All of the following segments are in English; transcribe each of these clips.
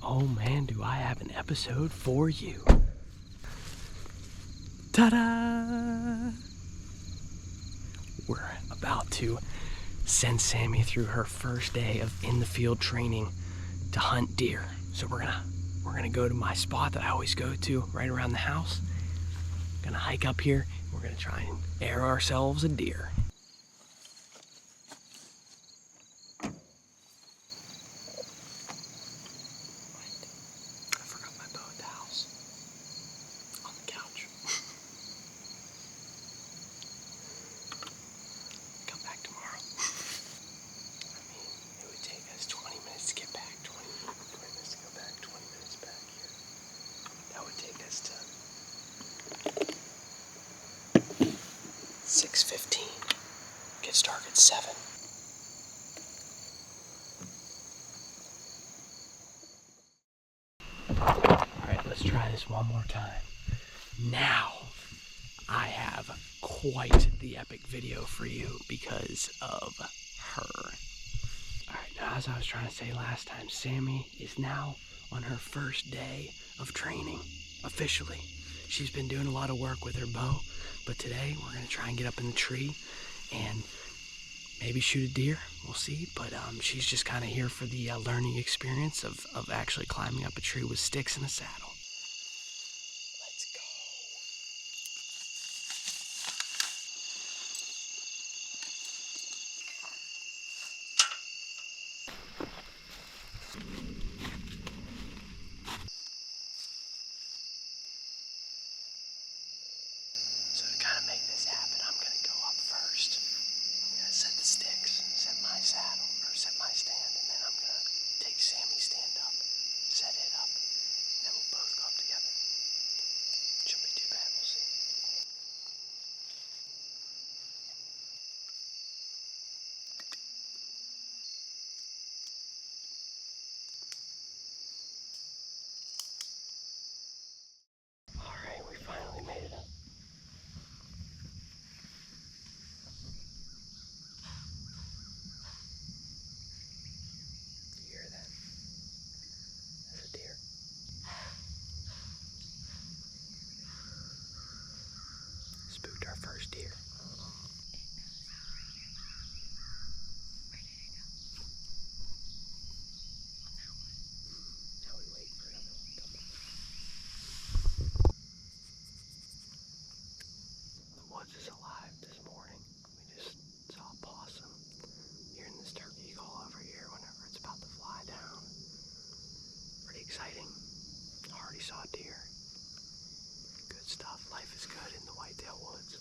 Oh man, do I have an episode for you. Ta-da! We're about to send Sammy through her first day of in-the-field training to hunt deer. So we're gonna go to my spot that I always go to right around the house. Gonna hike up here. We're gonna try and air ourselves a deer. I forgot my bow at the house. On the couch. Come back tomorrow. I mean, it would take us 20 minutes to get back, 20 minutes to go back, 20 minutes back here. That would take us to 6:15. Gets dark at 7. Alright, let's try this one more time. Now, I have quite the epic video for you because of her. Alright, now as I was trying to say last time, Sammy is now on her first day of training, officially. She's been doing a lot of work with her bow, but today we're going to try and get up in the tree and maybe shoot a deer. We'll see, but she's just kind of here for the learning experience of actually climbing up a tree with sticks and a saddle. Let's go. So to kind of make this happen, I'm going to go up first. I'm going to set the sticks, set my saddle, or set my stand, and then I'm going to take Sammy's stand up, set it up, and then we'll both go up together. Shouldn't be too bad, we'll see. Alright, we finally made it up. You hear that? That's a deer. Spooked our first deer. Now we wait for another one to come by. The woods is alive this morning. We just saw a possum. Hearing this turkey call over here whenever it's about to fly down. Pretty exciting. Already saw a deer. Good stuff. Life is good in the Whitetail woods.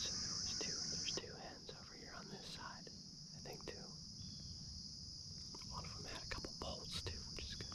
So there's two hens over here on this side. I think two. One of them had a couple bolts too, which is good.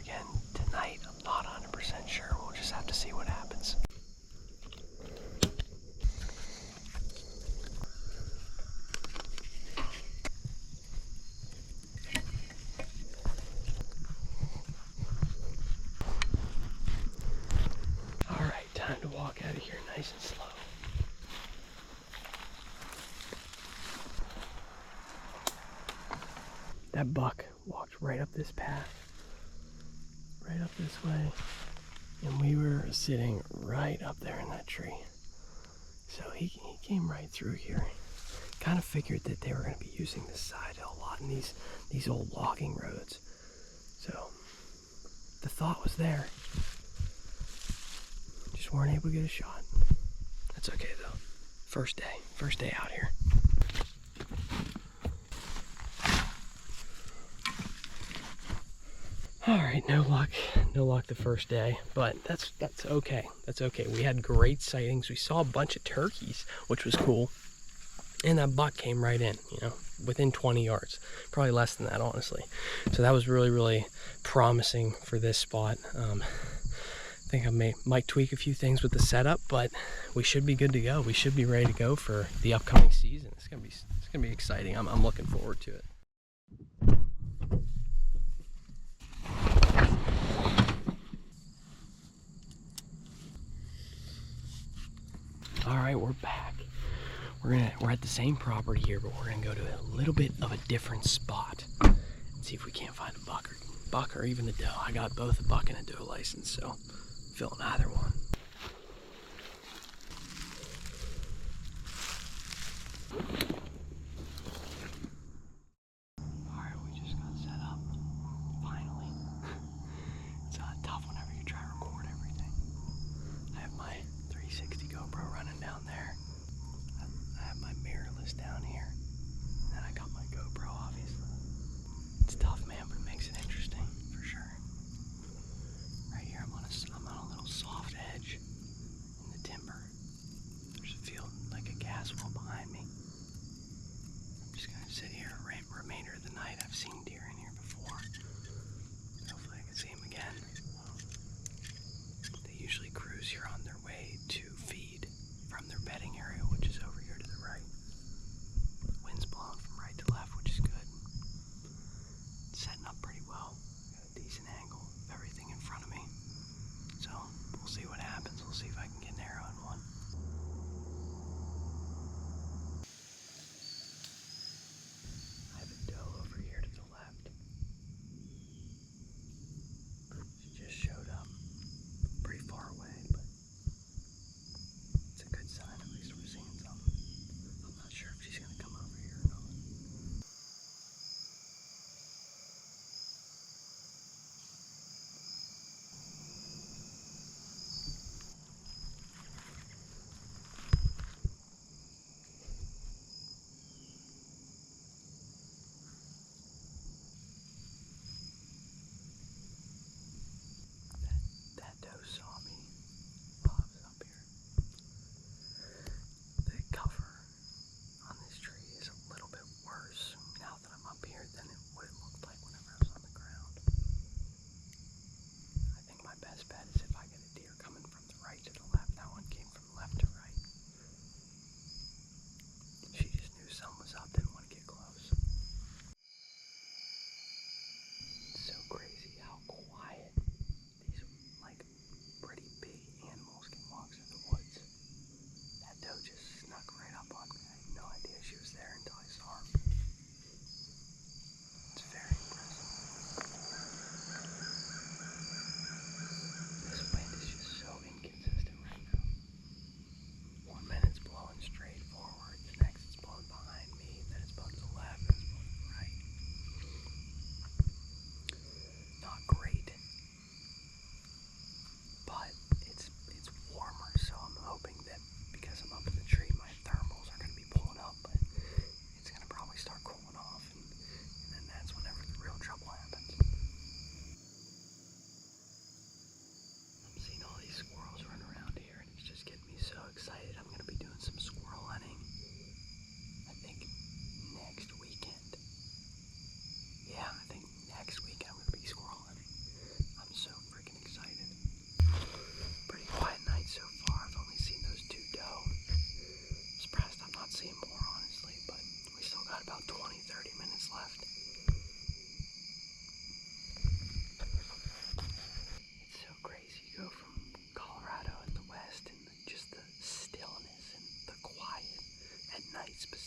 again tonight. I'm not 100% sure. We'll just have to see what happens. All right, time to walk out of here nice and slow. That buck walked right up this path, right up this way, and we were sitting right up there in that tree. So he came right through here. Kind of figured that they were going to be using this side a lot in these old logging roads. So the thought was there. Just weren't able to get a shot. That's okay though. First day out here. All right, no luck the first day, but that's okay. That's okay. We had great sightings. We saw a bunch of turkeys, which was cool. And that buck came right in, you know, within 20 yards, probably less than that, honestly. So that was really, really promising for this spot. I think I might tweak a few things with the setup, but we should be good to go. We should be ready to go for the upcoming season. It's gonna be exciting. I'm looking forward to it. All right, we're back. We're at the same property here, but we're gonna go to a little bit of a different spot and see if we can't find a buck or even a doe. I got both a buck and a doe license, so I'm feeling either one. All right, we just got set up. Finally, it's tough whenever you try to record everything. I have my 360 GoPro running down there. I have my mirrorless down here. And then I got my GoPro, obviously. It's tough, man, but it makes it interesting, for sure. Right here, I'm on a little soft edge.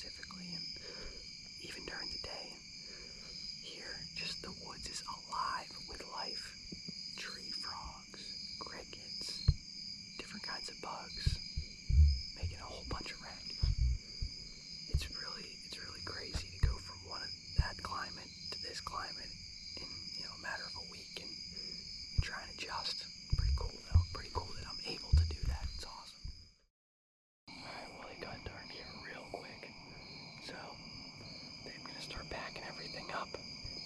specifically, and even during the day. Here, just the woods is alive with life. Tree frogs, crickets, different kinds of bugs, making a whole bunch of racket. It's really crazy to go from that climate to this climate in a matter of a week and try and adjust. Pretty cool though. Pretty cool that I'm able to do that. It's awesome. Alright, well it got dark here real quick. So they're gonna start packing everything up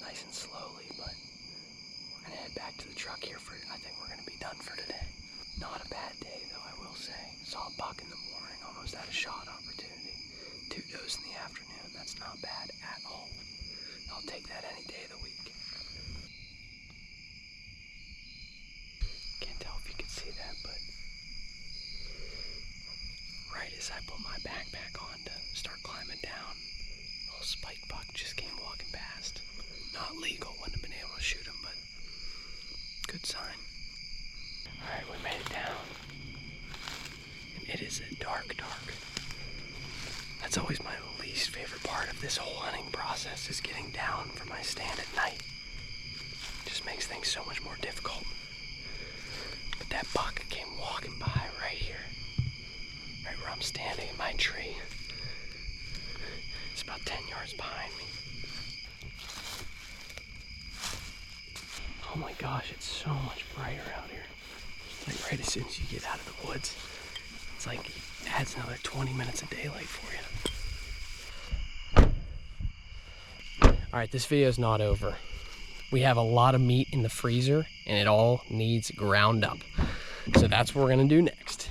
nice and slowly, but we're gonna head back to the truck here I think we're gonna be done for today. Not a bad day though, I will say. Saw a buck in the morning, almost had a shot opportunity. 2 does in the afternoon, that's not bad at all. I'll take that any day of the week. Can't tell if you can see that, but right as I put my backpack on to start climbing down, a little spike buck just came walking past. Not legal, wouldn't have been able to shoot him, but good sign. Alright, we made it down. And it is a dark. That's always my least favorite part of this whole hunting process, is getting down from my stand at night. It just makes things so much more difficult. But that buck came walking by right here. Right where I'm standing in my tree. It's about 10 yards behind me. Oh my gosh, it's so much brighter out here. Like right as soon as you get out of the woods, it's like it adds another 20 minutes of daylight for you. Alright, this video is not over. We have a lot of meat in the freezer and it all needs ground up. So that's what we're gonna do next.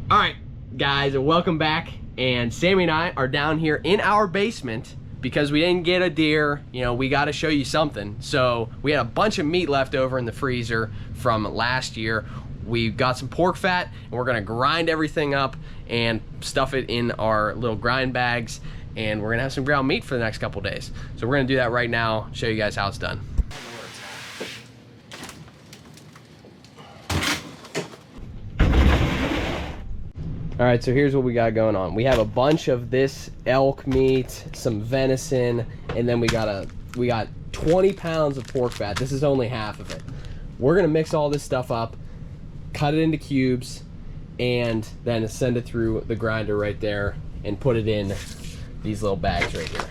Alright guys, and welcome back. And Sammy and I are down here in our basement because we didn't get a deer. We got to show you something. So we had a bunch of meat left over in the freezer from last year. We got some pork fat and we're gonna grind everything up and stuff it in our little grind bags, and we're gonna have some ground meat for the next couple days. So we're gonna do that right now, show you guys how it's done. All right, so here's what we got going on. We have a bunch of this elk meat, some venison, and then we got 20 pounds of pork fat. This is only half of it. We're gonna mix all this stuff up, cut it into cubes, and then send it through the grinder right there and put it in these little bags right here.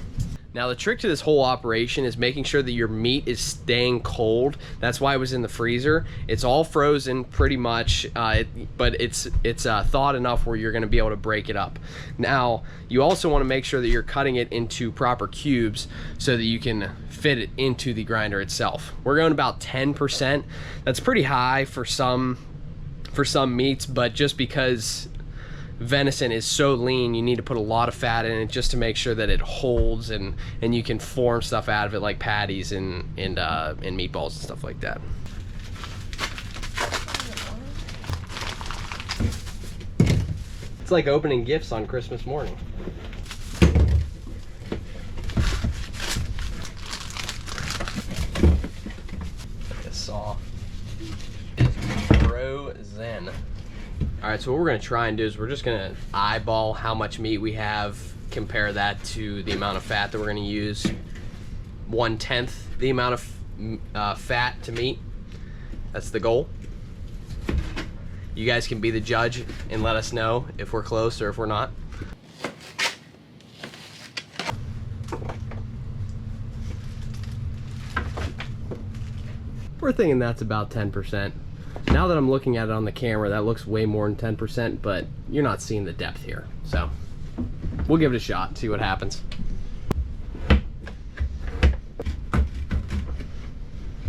Now the trick to this whole operation is making sure that your meat is staying cold. That's why it was in the freezer. It's all frozen pretty much, but it's thawed enough where you're gonna be able to break it up. Now, you also wanna make sure that you're cutting it into proper cubes so that you can fit it into the grinder itself. We're going about 10%. That's pretty high for some meats, but just because venison is so lean, you need to put a lot of fat in it just to make sure that it holds and you can form stuff out of it like patties and meatballs and stuff like that. It's like opening gifts on Christmas morning. This saw is frozen. All right, so what we're gonna try and do is we're just gonna eyeball how much meat we have, compare that to the amount of fat that we're gonna use. 1/10 the amount of fat to meat. That's the goal. You guys can be the judge and let us know if we're close or if we're not. We're thinking that's about 10%. Now that I'm looking at it on the camera, that looks way more than 10%, but you're not seeing the depth here. So we'll give it a shot, see what happens.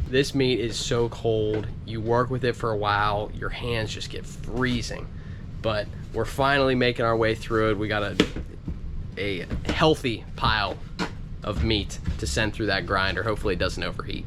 This meat is so cold. You work with it for a while, your hands just get freezing. But we're finally making our way through it. We got a healthy pile of meat to send through that grinder. Hopefully it doesn't overheat.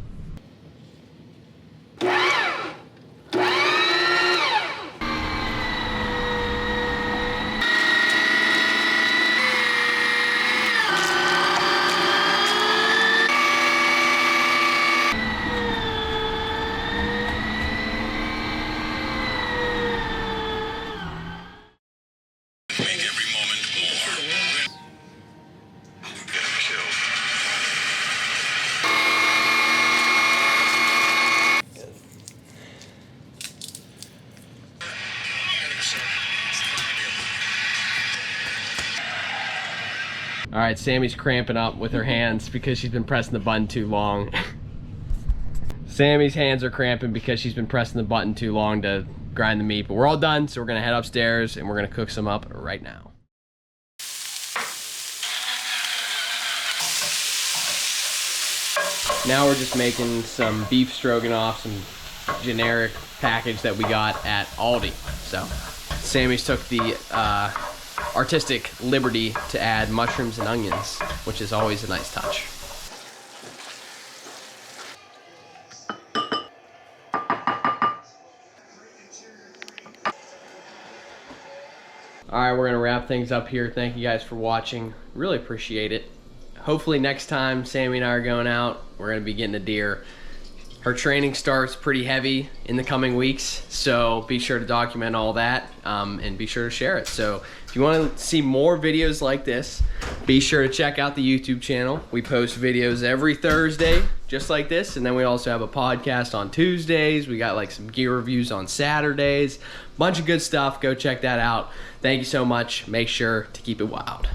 All right, Sammy's cramping up with her hands because she's been pressing the button too long. Sammy's hands are cramping because she's been pressing the button too long to grind the meat, but we're all done, so we're gonna head upstairs and we're gonna cook some up right now. Now we're just making some beef stroganoff, some generic package that we got at Aldi. So Sammy's took the artistic liberty to add mushrooms and onions, which is always a nice touch. Alright, we're gonna wrap things up here. Thank you guys for watching. Really appreciate it. Hopefully next time Sammy and I are going out, we're gonna be getting a deer. Her training starts pretty heavy in the coming weeks, so be sure to document all that and be sure to share it. So if you want to see more videos like this, be sure to check out the YouTube channel. We post videos every Thursday, just like this, and then we also have a podcast on Tuesdays. We got like some gear reviews on Saturdays. Bunch of good stuff. Go check that out. Thank you so much. Make sure to keep it wild.